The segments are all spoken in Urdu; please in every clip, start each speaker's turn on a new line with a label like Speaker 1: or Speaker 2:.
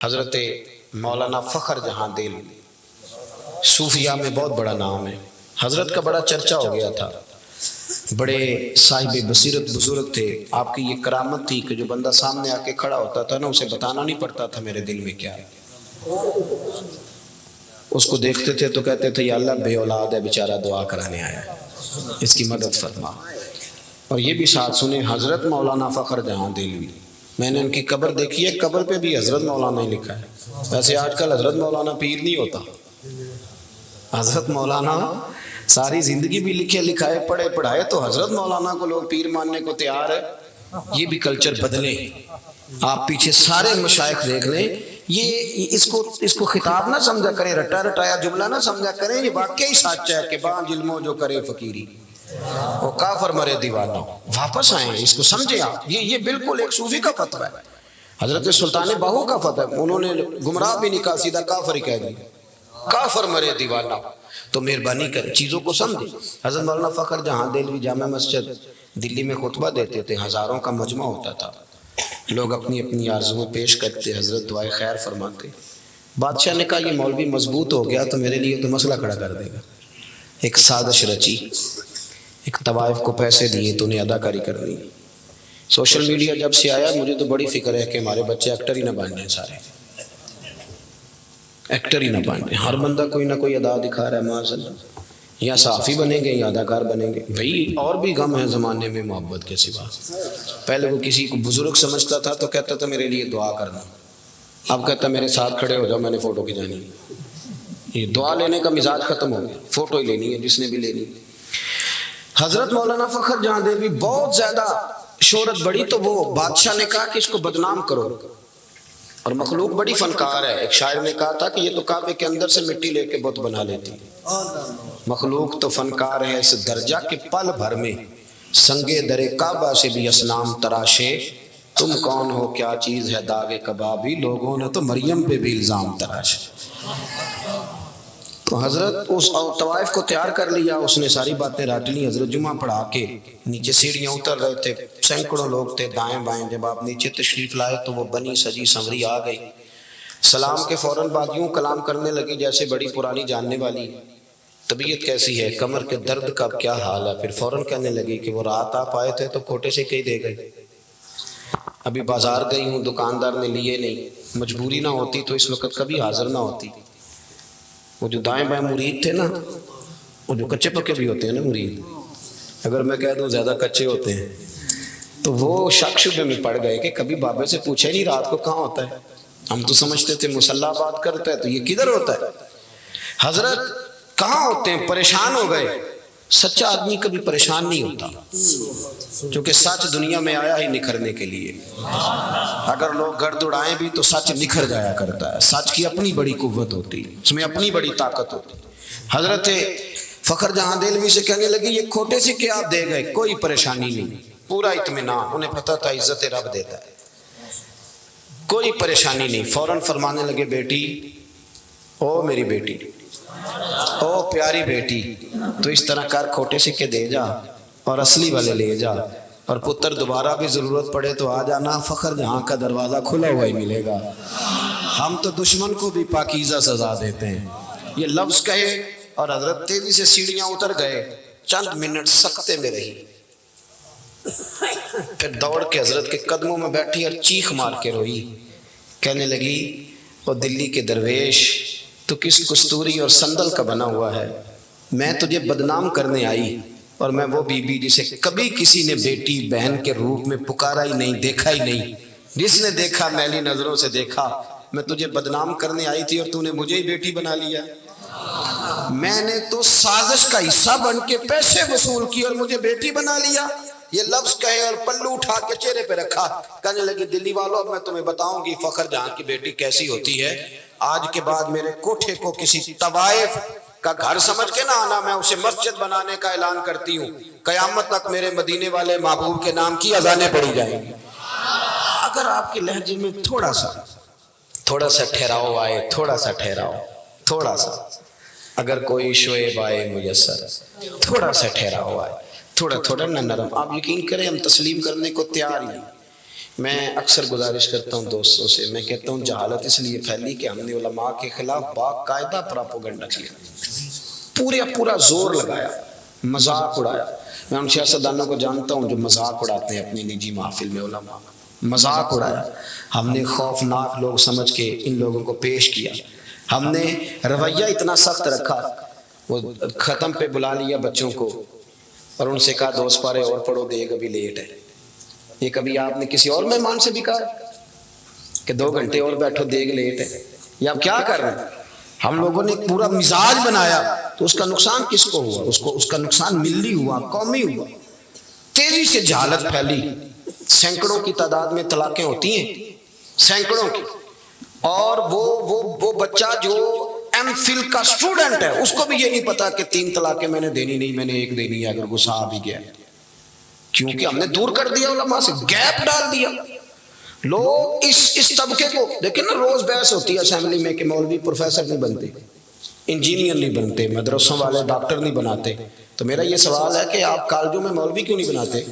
Speaker 1: حضرت مولانا فخر جہاں دل صوفیہ میں بہت بڑا نام ہے. حضرت کا بڑا چرچا ہو گیا تھا، بڑے صاحب بصیرت بزرگ تھے. آپ کی یہ کرامت تھی کہ جو بندہ سامنے آ کے کھڑا ہوتا تھا نا، اسے بتانا نہیں پڑتا تھا میرے دل میں کیا ہے. اس کو دیکھتے تھے تو کہتے تھے یا اللہ بے اولاد ہے بیچارہ، دعا کرانے آیا ہے، اس کی مدد فرما. اور یہ بھی ساتھ سنیں، حضرت مولانا فخر جہاں دل، میں نے ان کی قبر دیکھی ہے، قبر پہ بھی حضرت مولانا ہی لکھا ہے. ویسے آج کل حضرت مولانا پیر نہیں ہوتا، حضرت مولانا ساری زندگی بھی لکھے لکھائے پڑھے پڑھائے تو حضرت مولانا کو لوگ پیر ماننے کو تیار ہے. یہ بھی کلچر بدلے. آپ پیچھے سارے مشائخ دیکھ لیں، یہ اس کو خطاب نہ سمجھا کریں، رٹا رٹایا جملہ نہ سمجھا کریں. یہ واقعی سچ ہے کہ بان علموں جو کرے فقیری وہ کافر مرے دیوانہ. واپس آئیں، اس کو سمجھیں آپ. یہ بالکل ایک صوفی کا فتویٰ ہے، حضرت سلطان باہو کا فتویٰ ہے. انہوں نے گمراہ بھی نہیں کہا، سیدھا کافر ہی کہہ دیا، کافر مرے دیوانہ. تو مہربانی کر چیزوں کو سمجھیں. حضرت مولانا فخر جہاں دہلوی جامع مسجد دلی میں خطبہ دیتے تھے، ہزاروں کا مجمع ہوتا تھا، لوگ اپنی اپنی آرزویں پیش کرتے، حضرت دعائے خیر فرماتے. بادشاہ نے کہا یہ مولوی مضبوط ہو گیا تو میرے لیے تو مسئلہ کھڑا کر دے گا. ایک سازش رچی، ایک طوائف کو پیسے دیے تو انہیں ادا کاری کرنی. سوشل میڈیا جب سے آیا مجھے تو بڑی فکر ہے کہ ہمارے بچے ایکٹر ہی نہ بن جائیں، سارے ایکٹر ہی نہ بن جائیں. ہر بندہ کوئی نہ کوئی ادا دکھا رہا ہے، معاذ اللہ. یا صحافی بنیں گے یا اداکار بنیں گے. بھئی اور بھی غم ہے زمانے میں محبت کے سوا. پہلے وہ کسی کو بزرگ سمجھتا تھا تو کہتا تھا میرے لیے دعا کرنا، اب کہتا میرے ساتھ کھڑے ہو جاؤ میں نے فوٹو کھینچانی. یہ دعا لینے کا مزاج ختم ہو گیا، فوٹو ہی لینی ہے جس نے بھی لینی. حضرت مولانا فخر جہاں دہلوی بہت زیادہ شہرت بڑی تو وہ بادشاہ نے کہا کہ اس کو بدنام کرو. اور مخلوق بڑی فنکار ہے. ایک شاعر نے کہا تھا کہ یہ تو کعبے کے اندر سے مٹی لے کے بت بنا لیتی. مخلوق تو فنکار ہے اس درجہ کے پل بھر میں سنگے در کعبہ سے بھی اسنام تراشے. تم کون ہو کیا چیز ہے داغ کبابی، لوگوں نے تو مریم پہ بھی الزام تراشے. تو حضرت اس طوائف کو تیار کر لیا، اس نے ساری باتیں رٹ لی. حضرت جمعہ پڑھا کے نیچے سیڑھیاں اتر رہے تھے، سینکڑوں لوگ تھے دائیں بائیں. جب آپ نیچے تشریف لائے تو وہ بنی سجی سنوری آ گئی. سلام کے فوراً بعد یوں کلام کرنے لگی جیسے بڑی پرانی جاننے والی. طبیعت کیسی ہے، کمر کے درد کا کیا حال ہے. پھر فوراً کہنے لگی کہ وہ رات آپ آئے تھے تو کھوٹے سے کہیں دے گئے، ابھی بازار گئی ہوں دکاندار نے لیے نہیں. مجبوری نہ ہوتی تو اس وقت کبھی حاضر نہ ہوتی. وہ جو دائیں بائیں مرید تھے نا، وہ جو کچے پکے بھی ہوتے ہیں نا مرید، اگر میں کہہ دوں زیادہ کچے ہوتے ہیں تو وہ شک شبے میں پڑ گئے کہ کبھی بابے سے پوچھے نہیں رات کو کہاں ہوتا ہے. ہم تو سمجھتے تھے مسلح بات کرتا ہے تو یہ کدھر ہوتا ہے. حضرت کہاں ہوتے ہیں، پریشان ہو گئے. سچا آدمی کبھی پریشان نہیں ہوتا، کیونکہ سچ دنیا میں آیا ہی نکھرنے کے لیے. اگر لوگ گرد اڑائیں بھی تو سچ نکھر جایا کرتا ہے. سچ کی اپنی بڑی قوت ہوتی، اس میں اپنی بڑی طاقت ہوتی. حضرت فخر جہاں دہلوی سے کہنے لگی یہ کھوٹے سے کیا دے گئے، کوئی پریشانی نہیں، پورا اطمینان. انہیں پتہ تھا عزت رب دیتا ہے، کوئی پریشانی نہیں. فوراً فرمانے لگے بیٹی، او میری بیٹی، او پیاری بیٹی، تو اس طرح کر کھوٹے سکے دے جا اور اصلی والے لے جا. اور پتر دوبارہ بھی ضرورت پڑے تو آ جانا، فخر جہاں کا دروازہ کھلا ہوا ہی ملے گا. ہم تو دشمن کو بھی پاکیزہ سزا دیتے ہیں. یہ لفظ کہے اور حضرت تیزی سے سیڑھیاں اتر گئے. چند منٹ سکتے میں رہی، پھر دوڑ کے حضرت کے قدموں میں بیٹھی اور چیخ مار کے روئی. کہنے لگی وہ دلی کے درویش، تو کس کستوری اور سندل کا بنا ہوا ہے. میں تجھے بدنام کرنے آئی، اور میں وہ بی بی جسے کبھی کسی نے بیٹی بہن کے روپ میں پکارا ہی نہیں، دیکھا ہی نہیں. جس نے دیکھا میلی نظروں سے دیکھا. میں تجھے بدنام کرنے آئی تھی اور تو نے مجھے ہی بیٹی بنا لیا. میں نے تو سازش کا حصہ بن کے پیسے وصول کی اور مجھے بیٹی بنا لیا. یہ لفظ کہے اور پلو اٹھا کے چہرے پہ رکھا. کہنے لگی دلی والوں اب میں تمہیں بتاؤں گی فخر جہاں کی بیٹی کیسی ہوتی ہے. آج کے بعد میرے کوٹھے کو کسی طوائف کا گھر سمجھ کے نہ آنا، میں اسے مسجد بنانے کا اعلان کرتی ہوں. قیامت تک میرے مدینے والے محبوب کے نام کی اذانیں پڑھی جائیں گی. اگر آپ کے لہجے میں تھوڑا سا ٹھہراؤ آئے، تھوڑا سا اگر کوئی شعیب آئے میسر، تھوڑا سا ٹھہراؤ آئے، تھوڑا نہ نرم. آپ یقین کریں ہم تسلیم کرنے کو تیار ہی نہیں. میں اکثر گزارش کرتا ہوں دوستوں سے، میں کہتا ہوں جہالت اس لیے پھیلی کہ ہم نے علماء کے خلاف باقاعدہ پراپوگنڈا کیا، پورا زور لگایا، مذاق اڑایا۔ میں ان سیاستدانوں کو جانتا ہوں جو مذاق اڑاتے ہیں اپنی نجی محفل میں، علماء مذاق اڑایا۔ ہم نے خوفناک لوگ سمجھ کے ان لوگوں کو پیش کیا، ہم نے رویہ اتنا سخت رکھا، وہ ختم پہ بلا لیا بچوں کو اور ان سے کہا 2 پارے اور پڑھو، دیگ ابھی لیٹ ہے۔ یہ کبھی آپ نے کسی اور مہمان سے بھی کہا کہ 2 گھنٹے اور بیٹھو، دیگ لیٹ ہے؟ یا آپ کیا کر رہے ہیں؟ ہم لوگوں نے پورا مزاج بنایا تو اس کا نقصان کس کو ہوا؟ اس کا نقصان ملی ہوا، قومی ہوا۔ تیزی سے جہالت پھیلی، سینکڑوں کی تعداد میں طلاقیں ہوتی ہیں، سینکڑوں کی، اور وہ بچہ جو ایم فل کا سٹوڈنٹ ہے اس کو بھی یہ نہیں پتا کہ 3 طلاقیں میں نے دینی نہیں، میں نے 1 دینی ہے اگر غصہ آ بھی گیا، کیونکہ ہم نے دور کر دیا علماء سے، گیپ ڈال دیا۔ لوگ اس طبقے کو دیکھیں نا، روز بحث ہوتی ہے اسمبلی میں کہ مولوی پروفیسر نہیں بنتے، انجینئر نہیں بنتے، مدرسوں والے ڈاکٹر نہیں بناتے۔ تو میرا یہ سوال ہے کہ آپ کالجوں میں مولوی کیوں نہیں بناتے؟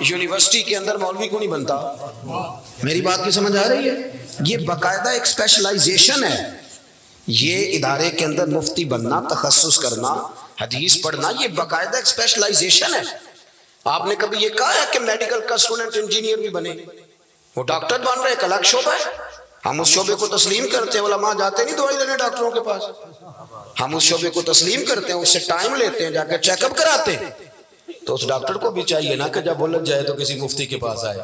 Speaker 1: یونیورسٹی کے اندر مولوی کیوں نہیں بنتا؟ میری بات کی سمجھ آ رہی ہے؟ یہ باقاعدہ ایک اسپیشلائزیشن ہے، یہ ادارے کے اندر مفتی بننا، تخصص کرنا، حدیث پڑھنا، یہ باقاعدہ ایک اسپیشلائزیشن ہے۔ آپ نے کبھی یہ کہا ہے کہ میڈیکل کا اسٹوڈنٹ انجینئر بھی بنے؟ وہ ڈاکٹر بن رہے، ایک الگ شعبہ ہے، ہم اس شعبے کو تسلیم کرتے ہیں۔ علماء جاتے نہیں دوائی لینے ڈاکٹروں کے پاس، ہم اس شعبے کو تسلیم کرتے ہیں، اس سے ٹائم لیتے ہیں، جا کے چیک اپ کراتے ہیں۔ تو اس ڈاکٹر کو بھی چاہیے نا کہ جب الجھ جائے تو کسی مفتی کے پاس آئے،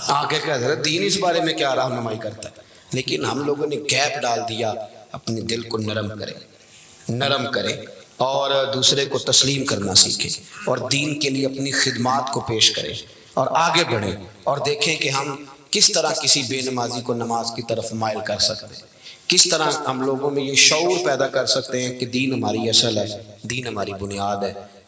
Speaker 1: آگے کہ حضرت دین اس بارے میں کیا رہنمائی کرتا ہے۔ لیکن ہم لوگوں نے گیپ ڈال دیا۔ اپنے دل کو نرم کریں اور دوسرے کو تسلیم کرنا سیکھیں اور دین کے لیے اپنی خدمات کو پیش کریں اور آگے بڑھیں اور دیکھیں کہ ہم کس طرح کسی بے نمازی کو نماز کی طرف مائل کر سکتے ہیں، کس طرح ہم لوگوں میں یہ شعور پیدا کر سکتے ہیں کہ دین ہماری اصل ہے، دین ہماری بنیاد ہے۔